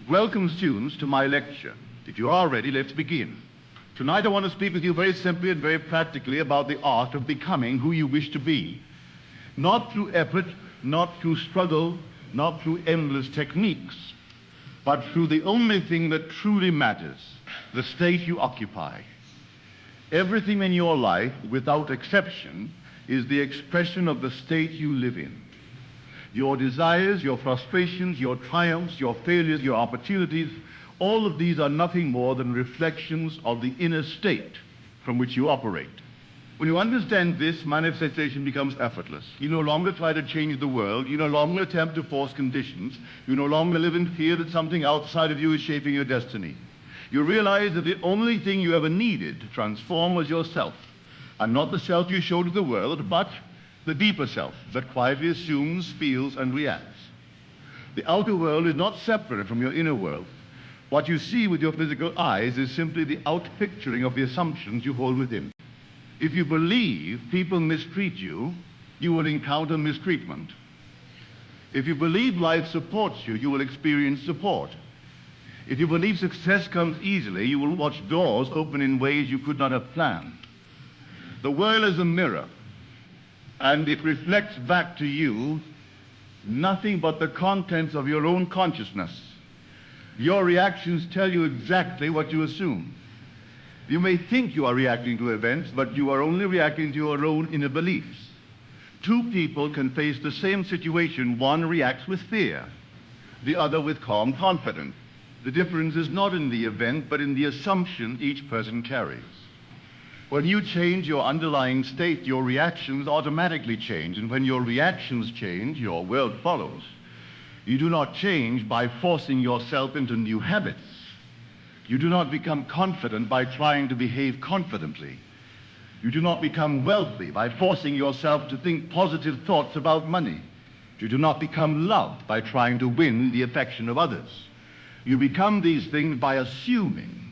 Welcome, students, to my lecture. If you are ready, let's begin. Tonight I want to speak with you very simply and very practically about the art of becoming who you wish to be. Not through effort, not through struggle, not through endless techniques, but through the only thing that truly matters, the state you occupy. Everything in your life, without exception, is the expression of the state you live in. Your desires, your frustrations, your triumphs, your failures, your opportunities, all of these are nothing more than reflections of the inner state from which you operate. When you understand this, manifestation becomes effortless. You no longer try to change the world. You no longer attempt to force conditions. You no longer live in fear that something outside of you is shaping your destiny. You realize that the only thing you ever needed to transform was yourself, and not the self you show to the world, but the deeper self that quietly assumes, feels, and reacts. The outer world is not separate from your inner world. What you see with your physical eyes is simply the outpicturing of the assumptions you hold within. If you believe people mistreat you, you will encounter mistreatment. If you believe life supports you, you will experience support. If you believe success comes easily, you will watch doors open in ways you could not have planned. The world is a mirror, and it reflects back to you nothing but the contents of your own consciousness. Your reactions tell you exactly what you assume. You may think you are reacting to events, but you are only reacting to your own inner beliefs. Two people can face the same situation. One reacts with fear, the other with calm confidence. The difference is not in the event, but in the assumption each person carries. When you change your underlying state, your reactions automatically change, and when your reactions change, your world follows. You do not change by forcing yourself into new habits. You do not become confident by trying to behave confidently. You do not become wealthy by forcing yourself to think positive thoughts about money. You do not become loved by trying to win the affection of others. You become these things by assuming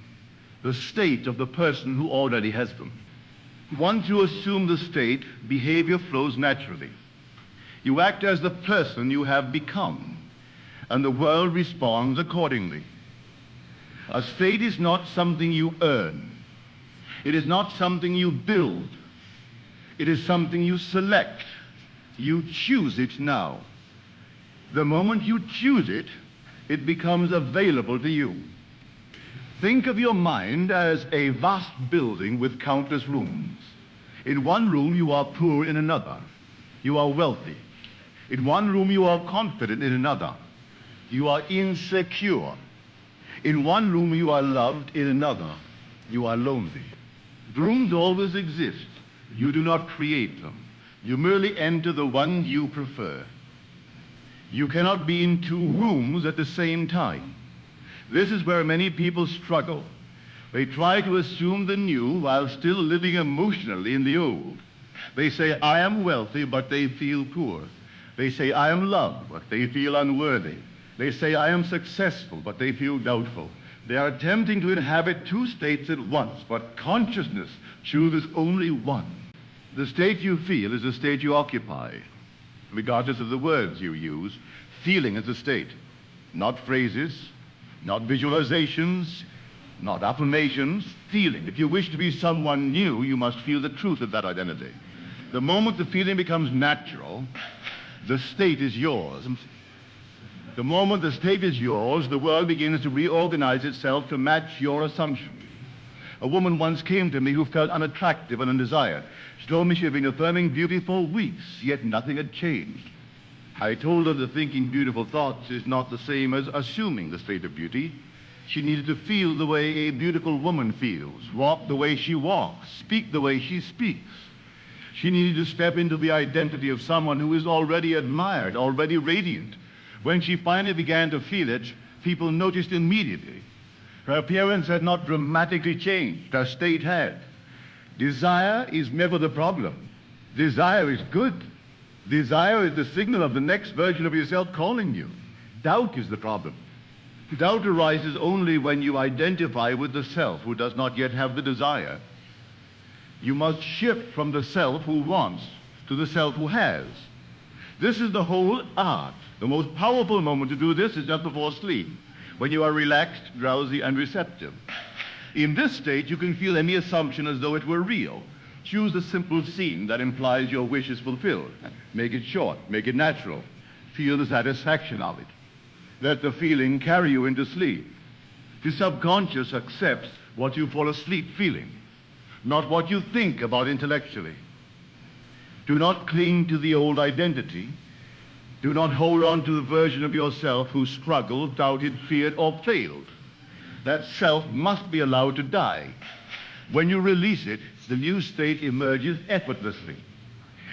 the state of the person who already has them. Once you assume the state, behavior flows naturally. You act as the person you have become, and the world responds accordingly. A state is not something you earn. It is not something you build. It is something you select. You choose it now. The moment you choose it, it becomes available to you. Think of your mind as a vast building with countless rooms. In one room you are poor, in another you are wealthy. In one room you are confident, in another you are insecure. In one room you are loved, in another you are lonely. Rooms always exist. You do not create them. You merely enter the one you prefer. You cannot be in two rooms at the same time. This is where many people struggle. They try to assume the new while still living emotionally in the old. They say, I am wealthy, but they feel poor. They say, I am loved, but they feel unworthy. They say, I am successful, but they feel doubtful. They are attempting to inhabit two states at once, but consciousness chooses only one. The state you feel is the state you occupy, regardless of the words you use. Feeling is a state, not phrases, not visualizations, not affirmations, feeling. If you wish to be someone new, you must feel the truth of that identity. The moment the feeling becomes natural, the state is yours. The moment the state is yours, the world begins to reorganize itself to match your assumption. A woman once came to me who felt unattractive and undesired. She told me she had been affirming beauty for weeks, yet nothing had changed. I told her that thinking beautiful thoughts is not the same as assuming the state of beauty. She needed to feel the way a beautiful woman feels, walk the way she walks, speak the way she speaks. She needed to step into the identity of someone who is already admired, already radiant. When she finally began to feel it, people noticed immediately. Her appearance had not dramatically changed. Her state had. Desire is never the problem. Desire is good. Desire is the signal of the next version of yourself calling you. Doubt is the problem. Doubt arises only when you identify with the self who does not yet have the desire. You must shift from the self who wants to the self who has. This is the whole art. The most powerful moment to do this is just before sleep. when you are relaxed, drowsy, and receptive. In this state, you can feel any assumption as though it were real. Choose a simple scene that implies your wish is fulfilled. Make it short, make it natural. Feel the satisfaction of it. Let the feeling carry you into sleep. The subconscious accepts what you fall asleep feeling, not what you think about intellectually. Do not cling to the old identity. Do not hold on to the version of yourself who struggled, doubted, feared, or failed. That self must be allowed to die. When you release it, the new state emerges effortlessly.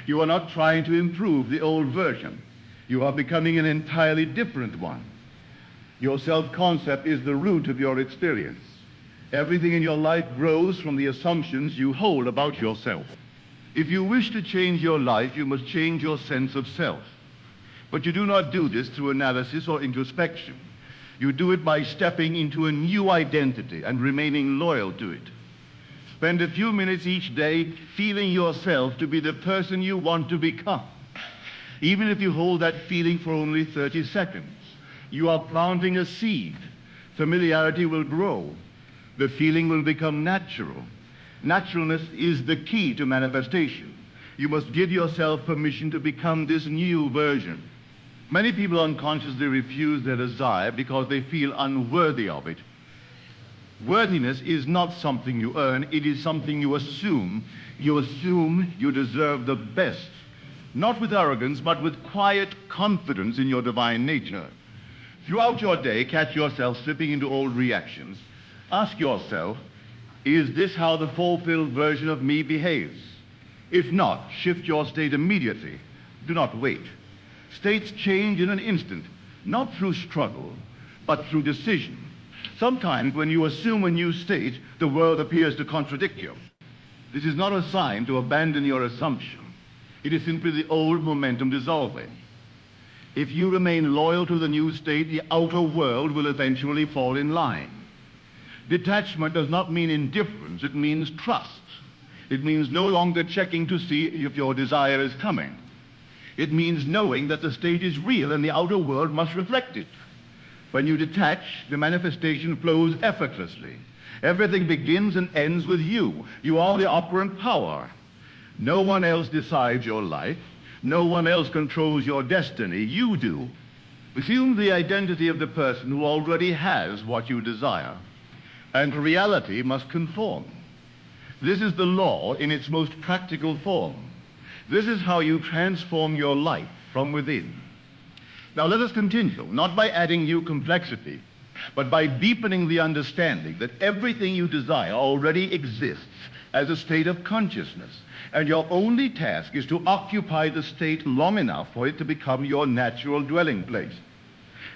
You are not trying to improve the old version. You are becoming an entirely different one. Your self-concept is the root of your experience. Everything in your life grows from the assumptions you hold about yourself. If you wish to change your life, you must change your sense of self. But you do not do this through analysis or introspection. You do it by stepping into a new identity and remaining loyal to it. Spend a few minutes each day feeling yourself to be the person you want to become. Even if you hold that feeling for only 30 seconds, you are planting a seed. Familiarity will grow. The feeling will become natural. Naturalness is the key to manifestation. You must give yourself permission to become this new version. Many people unconsciously refuse their desire because they feel unworthy of it. Worthiness is not something you earn, it is something you assume. You assume you deserve the best, not with arrogance, but with quiet confidence in your divine nature. Throughout your day, catch yourself slipping into old reactions. Ask yourself, is this how the fulfilled version of me behaves? If not, shift your state immediately. Do not wait. States change in an instant, not through struggle, but through decision. Sometimes when you assume a new state, the world appears to contradict you. This is not a sign to abandon your assumption. It is simply the old momentum dissolving. If you remain loyal to the new state, the outer world will eventually fall in line. Detachment does not mean indifference, it means trust. It means no longer checking to see if your desire is coming. It means knowing that the state is real and the outer world must reflect it. When you detach, the manifestation flows effortlessly. Everything begins and ends with you. You are the operant power. No one else decides your life. No one else controls your destiny. You do. Assume the identity of the person who already has what you desire. And reality must conform. This is the law in its most practical form. This is how you transform your life from within. Now let us continue, not by adding new complexity, but by deepening the understanding that everything you desire already exists as a state of consciousness, and your only task is to occupy the state long enough for it to become your natural dwelling place.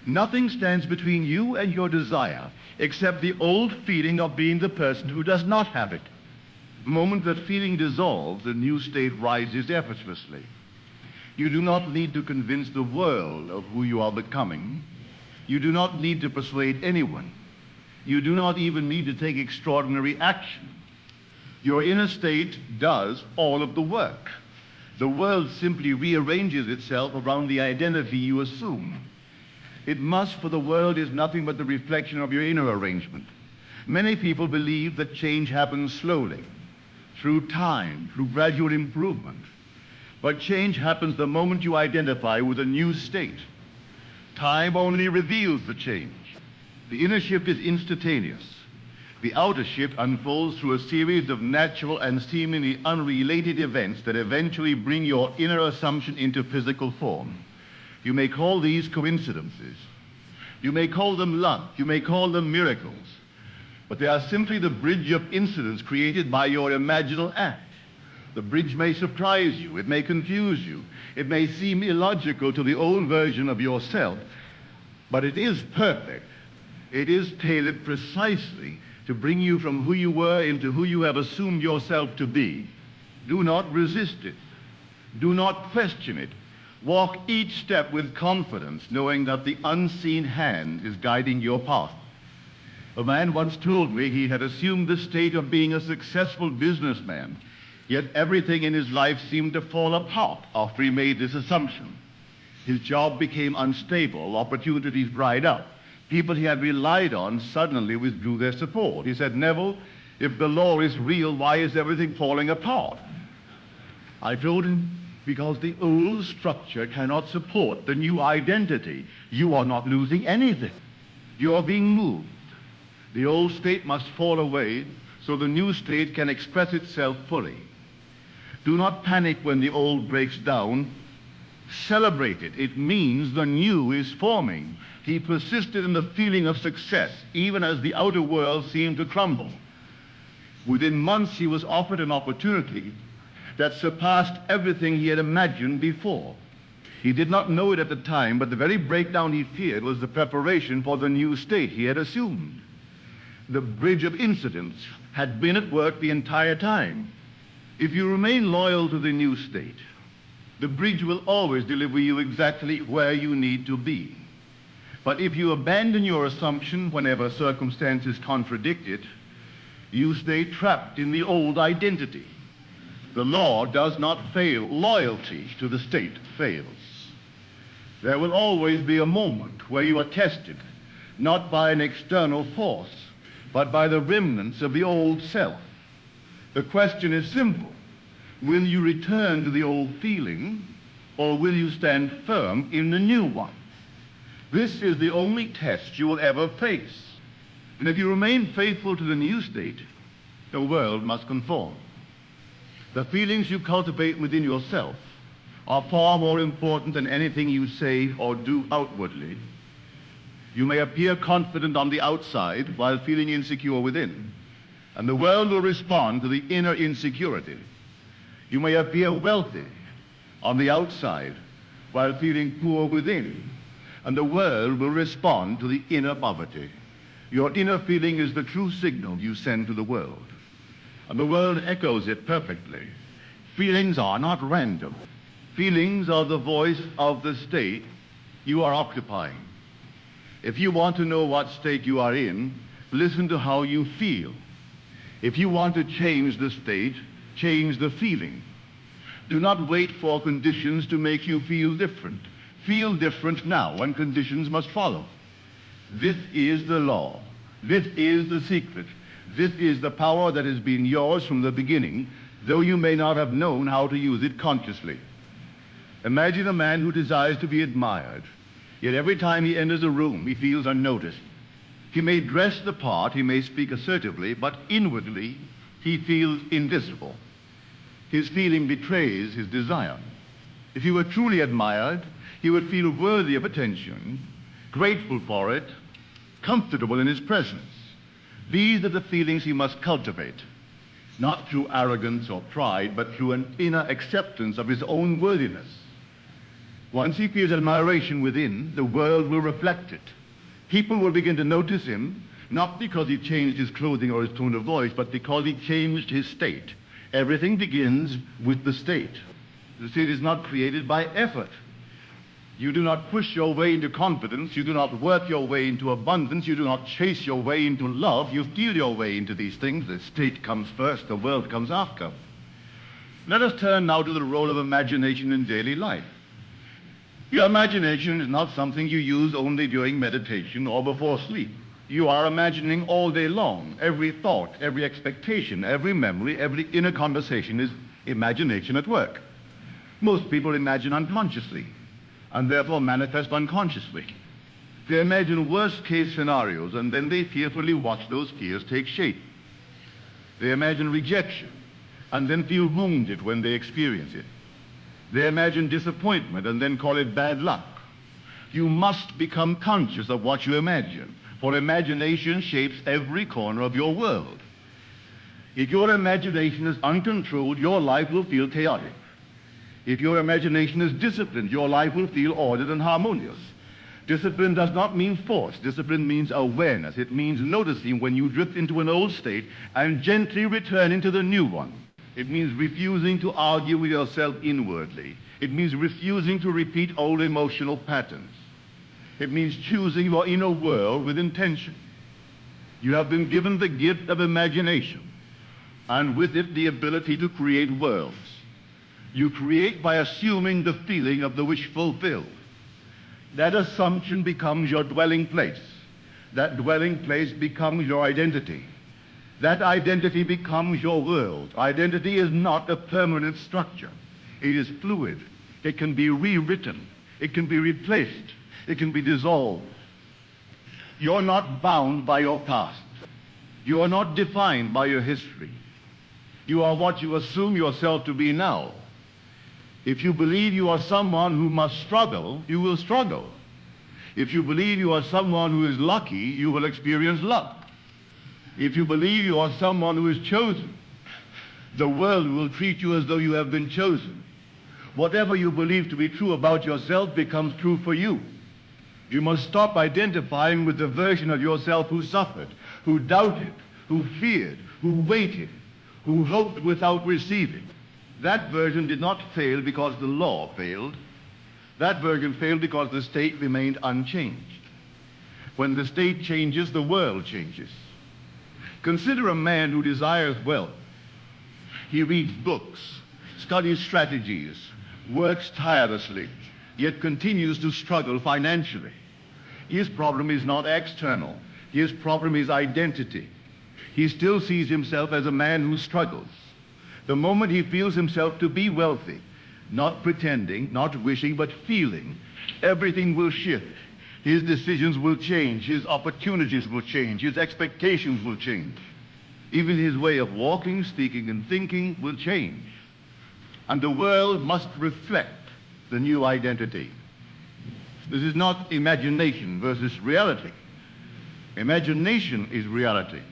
Nothing stands between you and your desire except the old feeling of being the person who does not have it. The moment that feeling dissolves, the new state rises effortlessly. You do not need to convince the world of who you are becoming. You do not need to persuade anyone. You do not even need to take extraordinary action. Your inner state does all of the work. The world simply rearranges itself around the identity you assume. It must, for the world is nothing but the reflection of your inner arrangement. Many people believe that change happens slowly, through time, through gradual improvement. But change happens the moment you identify with a new state. Time only reveals the change. The inner shift is instantaneous. The outer shift unfolds through a series of natural and seemingly unrelated events that eventually bring your inner assumption into physical form. You may call these coincidences. You may call them luck. You may call them miracles. But they are simply the bridge of incidents created by your imaginal act. The bridge may surprise you. It may confuse you. It may seem illogical to the old version of yourself. But it is perfect. It is tailored precisely to bring you from who you were into who you have assumed yourself to be. Do not resist it. Do not question it. Walk each step with confidence, knowing that the unseen hand is guiding your path. A man once told me he had assumed the state of being a successful businessman, yet everything in his life seemed to fall apart after he made this assumption. His job became unstable, opportunities dried up, People he had relied on suddenly withdrew their support. He said, Neville, if the law is real, why is everything falling apart? I told him, because the old structure cannot support the new identity. You are not losing anything. You are being moved. The old state must fall away so the new state can express itself fully. Do not panic when the old breaks down. Celebrate it. It means the new is forming. He persisted in the feeling of success, even as the outer world seemed to crumble. Within months, he was offered an opportunity that surpassed everything he had imagined before. He did not know it at the time, but the very breakdown he feared was the preparation for the new state he had assumed. The bridge of incidents had been at work the entire time. If you remain loyal to the new state, the bridge will always deliver you exactly where you need to be. But if you abandon your assumption whenever circumstances contradict it, you stay trapped in the old identity. The law does not fail. Loyalty to the state fails. There will always be a moment where you are tested, not by an external force, but by the remnants of the old self. The question is simple. Will you return to the old feeling, or will you stand firm in the new one? This is the only test you will ever face. And if you remain faithful to the new state, the world must conform. The feelings you cultivate within yourself are far more important than anything you say or do outwardly. You may appear confident on the outside while feeling insecure within, and the world will respond to the inner insecurity. You may appear wealthy on the outside while feeling poor within, and the world will respond to the inner poverty. Your inner feeling is the true signal you send to the world, and the world echoes it perfectly. Feelings are not random. Feelings are the voice of the state you are occupying. If you want to know what state you are in, listen to how you feel. If you want to change the state, change the feeling. Do not wait for conditions to make you feel different. Feel different now, and conditions must follow. This is the law. This is the secret. This is the power that has been yours from the beginning, though you may not have known how to use it consciously. Imagine a man who desires to be admired, yet every time he enters a room, he feels unnoticed. He may dress the part, he may speak assertively, but inwardly he feels invisible. His feeling betrays his desire. If he were truly admired, he would feel worthy of attention, grateful for it, comfortable in his presence. These are the feelings he must cultivate, not through arrogance or pride, but through an inner acceptance of his own worthiness. Once he feels admiration within, the world will reflect it. People will begin to notice him, not because he changed his clothing or his tone of voice, but because he changed his state. Everything begins with the state. The state is not created by effort. You do not push your way into confidence. You do not work your way into abundance. You do not chase your way into love. You feel your way into these things. The state comes first, the world comes after. Let us turn now to the role of imagination in daily life. Your imagination is not something you use only during meditation or before sleep. You are imagining all day long. Every thought, every expectation, every memory, every inner conversation is imagination at work. Most people imagine unconsciously, and therefore manifest unconsciously. They imagine worst-case scenarios, and then they fearfully watch those fears take shape. They imagine rejection, and then feel wounded when they experience it. They imagine disappointment, and then call it bad luck. You must become conscious of what you imagine, for imagination shapes every corner of your world. If your imagination is uncontrolled, your life will feel chaotic. If your imagination is disciplined, your life will feel ordered and harmonious. Discipline does not mean force. Discipline means awareness. It means noticing when you drift into an old state and gently returning to the new one. It means refusing to argue with yourself inwardly. It means refusing to repeat old emotional patterns. It means choosing your inner world with intention. You have been given the gift of imagination, and with it the ability to create worlds. You create by assuming the feeling of the wish fulfilled. That assumption becomes your dwelling place. That dwelling place becomes your identity. That identity becomes your world. Identity is not a permanent structure. It is fluid. It can be rewritten. It can be replaced. It can be dissolved. You're not bound by your past. You are not defined by your history. You are what you assume yourself to be now. If you believe you are someone who must struggle, you will struggle. If you believe you are someone who is lucky, you will experience luck. If you believe you are someone who is chosen, the world will treat you as though you have been chosen. Whatever you believe to be true about yourself becomes true for you. You must stop identifying with the version of yourself who suffered, who doubted, who feared, who waited, who hoped without receiving. That version did not fail because the law failed. That version failed because the state remained unchanged. When the state changes, the world changes. Consider a man who desires wealth. He reads books, studies strategies, works tirelessly, yet continues to struggle financially. His problem is not external. His problem is identity. He still sees himself as a man who struggles. The moment he feels himself to be wealthy, not pretending, not wishing, but feeling, everything will shift. His decisions will change. His opportunities will change. His expectations will change. Even his way of walking, speaking, and thinking will change. And the world must reflect the new identity. This is not imagination versus reality. Imagination is reality.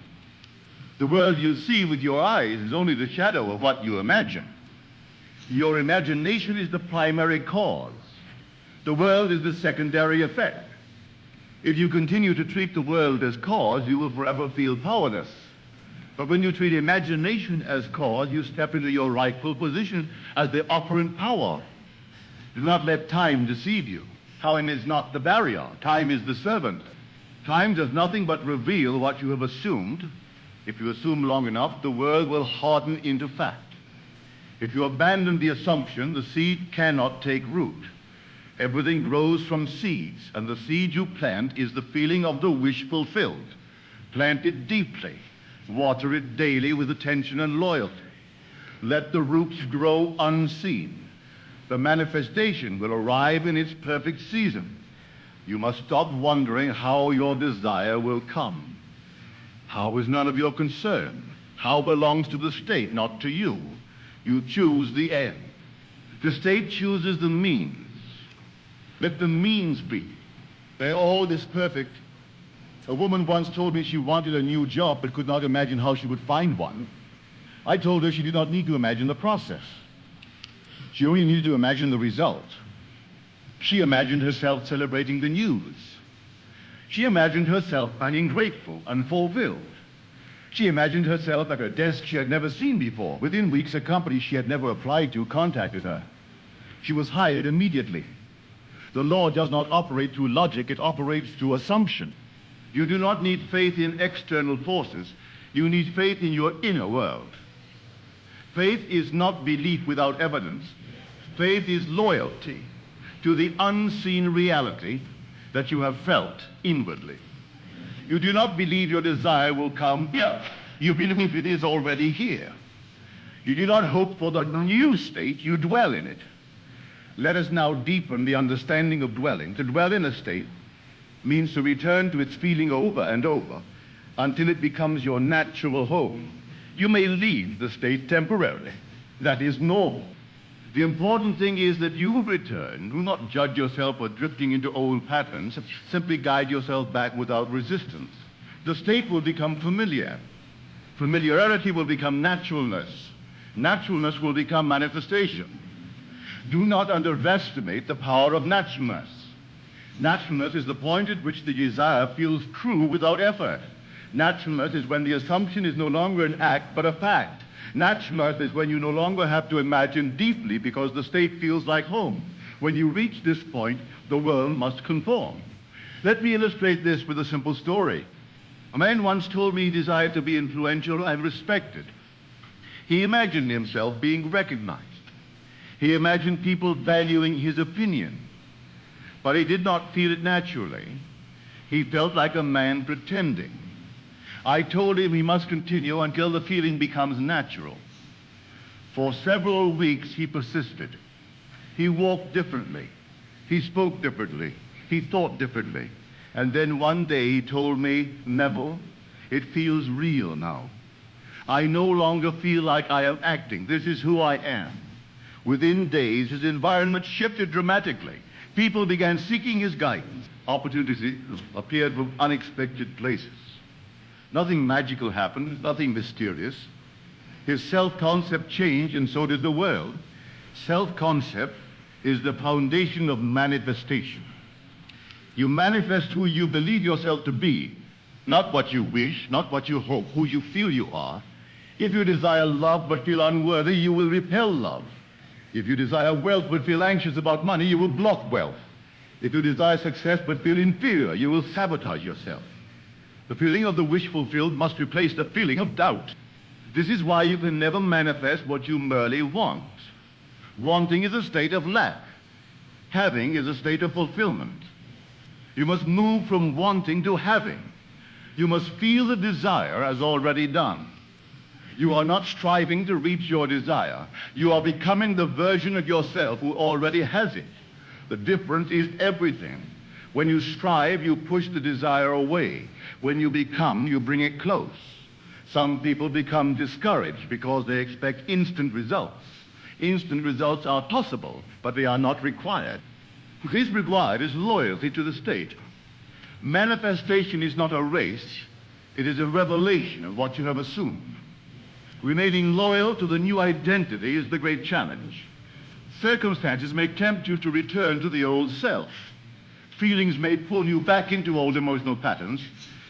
The world you see with your eyes is only the shadow of what you imagine. Your imagination is the primary cause. The world is the secondary effect. If you continue to treat the world as cause, you will forever feel powerless. But when you treat imagination as cause, you step into your rightful position as the operant power. Do not let time deceive you. Time is not the barrier. Time is the servant. Time does nothing but reveal what you have assumed. If you assume long enough, the world will harden into fact. If you abandon the assumption, the seed cannot take root. Everything grows from seeds, and the seed you plant is the feeling of the wish fulfilled. Plant it deeply. Water it daily with attention and loyalty. Let the roots grow unseen. The manifestation will arrive in its perfect season. You must stop wondering how your desire will come. How is none of your concern. How belongs to the state, not to you. You choose the end. The state chooses the means. Let the means be. They're all this perfect. A woman once told me she wanted a new job but could not imagine how she would find one. I told her she did not need to imagine the process. She only needed to imagine the result. She imagined herself celebrating the news. She imagined herself finding grateful and fulfilled. She imagined herself at a desk she had never seen before. Within weeks, a company she had never applied to contacted her. She was hired immediately. The law does not operate through logic, it operates through assumption. You do not need faith in external forces. You need faith in your inner world. Faith is not belief without evidence. Faith is loyalty to the unseen reality that you have felt inwardly. You do not believe your desire will come here. You believe it is already here. You do not hope for the new state, you dwell in it. Let us now deepen the understanding of dwelling. To dwell in a state means to return to its feeling over and over until it becomes your natural home. You may leave the state temporarily. That is normal. The important thing is that you return. Do not judge yourself for drifting into old patterns. Simply guide yourself back without resistance. The state will become familiar. Familiarity will become naturalness. Naturalness will become manifestation. Do not underestimate the power of naturalness. Naturalness is the point at which the desire feels true without effort. Naturalness is when the assumption is no longer an act but a fact. Naturalness is when you no longer have to imagine deeply because the state feels like home. When you reach this point, the world must conform. Let me illustrate this with a simple story. A man once told me he desired to be influential and respected. He imagined himself being recognized. He imagined people valuing his opinion. But he did not feel it naturally. He felt like a man pretending. I told him he must continue until the feeling becomes natural. For several weeks he persisted. He walked differently. He spoke differently. He thought differently. And then one day he told me, "Neville, it feels real now. I no longer feel like I am acting. This is who I am." Within days, his environment shifted dramatically. People began seeking his guidance. Opportunities appeared from unexpected places. Nothing magical happened, nothing mysterious. His self-concept changed, and so did the world. Self-concept is the foundation of manifestation. You manifest who you believe yourself to be, not what you wish, not what you hope, who you feel you are. If you desire love but feel unworthy, you will repel love. If you desire wealth but feel anxious about money, you will block wealth. If you desire success but feel inferior, you will sabotage yourself. The feeling of the wish fulfilled must replace the feeling of doubt. This is why you can never manifest what you merely want. Wanting is a state of lack. Having is a state of fulfillment. You must move from wanting to having. You must feel the desire as already done. You are not striving to reach your desire. You are becoming the version of yourself who already has it. The difference is everything. When you strive, you push the desire away. When you become, you bring it close. Some people become discouraged because they expect instant results. Instant results are possible, but they are not required. What is required is loyalty to the state. Manifestation is not a race. It is a revelation of what you have assumed. Remaining loyal to the new identity is the great challenge. Circumstances may tempt you to return to the old self. Feelings may pull you back into old emotional patterns.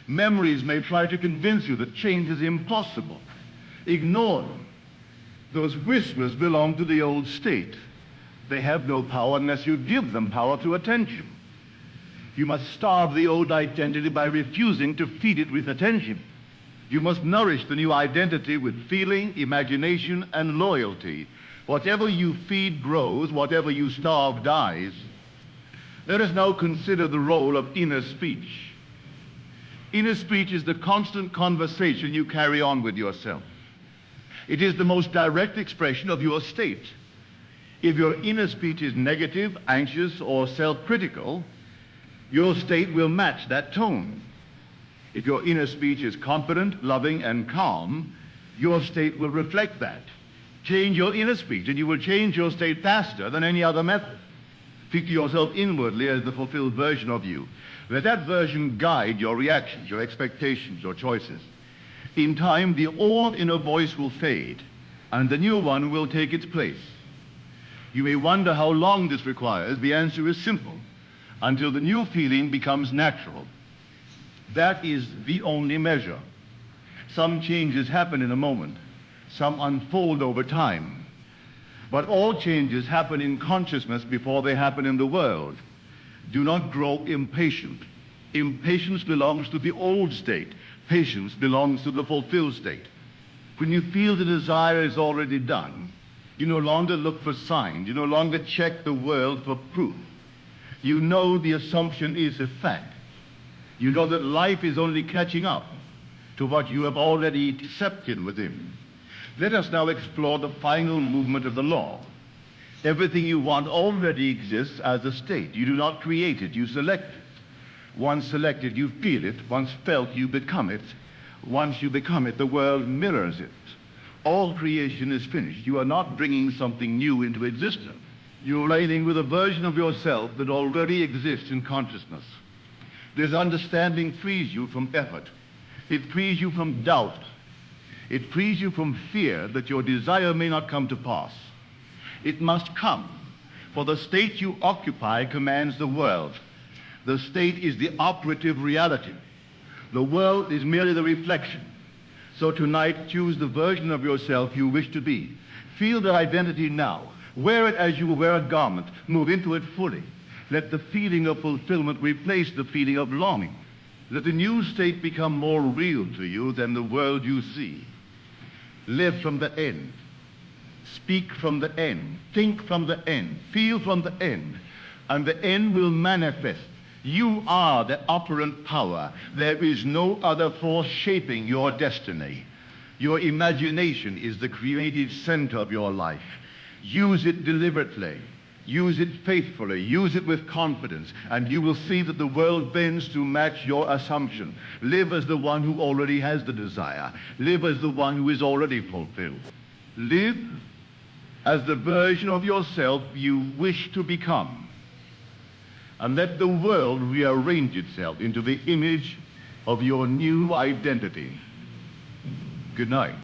Memories may try to convince you that change is impossible. Ignore them. Those whispers belong to the old state. They have no power unless you give them power through attention. You must starve the old identity by refusing to feed it with attention. You must nourish the new identity with feeling, imagination, and loyalty. Whatever you feed grows, whatever you starve dies. Let us now consider the role of inner speech. Inner speech is the constant conversation you carry on with yourself. It is the most direct expression of your state. If your inner speech is negative, anxious, or self-critical, your state will match that tone. If your inner speech is confident, loving, and calm, your state will reflect that. Change your inner speech, and you will change your state faster than any other method. Speak to yourself inwardly as the fulfilled version of you. Let that version guide your reactions, your expectations, your choices. In time, the old inner voice will fade, and the new one will take its place. You may wonder how long this requires. The answer is simple: until the new feeling becomes natural. That is the only measure. Some changes happen in a moment. Some unfold over time. But all changes happen in consciousness before they happen in the world. Do not grow impatient. Impatience belongs to the old state. Patience belongs to the fulfilled state. When you feel the desire is already done, you no longer look for signs. You no longer check the world for proof. You know the assumption is a fact. You know that life is only catching up to what you have already accepted within. Let us now explore the final movement of the law. Everything you want already exists as a state. You do not create it, you select it. Once selected, you feel it. Once felt, you become it. Once you become it, the world mirrors it. All creation is finished. You are not bringing something new into existence. You're relating with a version of yourself that already exists in consciousness. This understanding frees you from effort. It frees you from doubt. It frees you from fear that your desire may not come to pass. It must come, for the state you occupy commands the world. The state is the operative reality. The world is merely the reflection. So tonight, choose the version of yourself you wish to be. Feel that identity now. Wear it as you wear a garment. Move into it fully. Let the feeling of fulfillment replace the feeling of longing. Let the new state become more real to you than the world you see. Live from the end. Speak from the end. Think from the end. Feel from the end. And the end will manifest. You are the operant power. There is no other force shaping your destiny. Your imagination is the creative center of your life. Use it deliberately. Use it faithfully. Use it with confidence, and you will see that the world bends to match your assumption. Live as the one who already has the desire. Live as the one who is already fulfilled. Live as the version of yourself you wish to become. And let the world rearrange itself into the image of your new identity. Good night.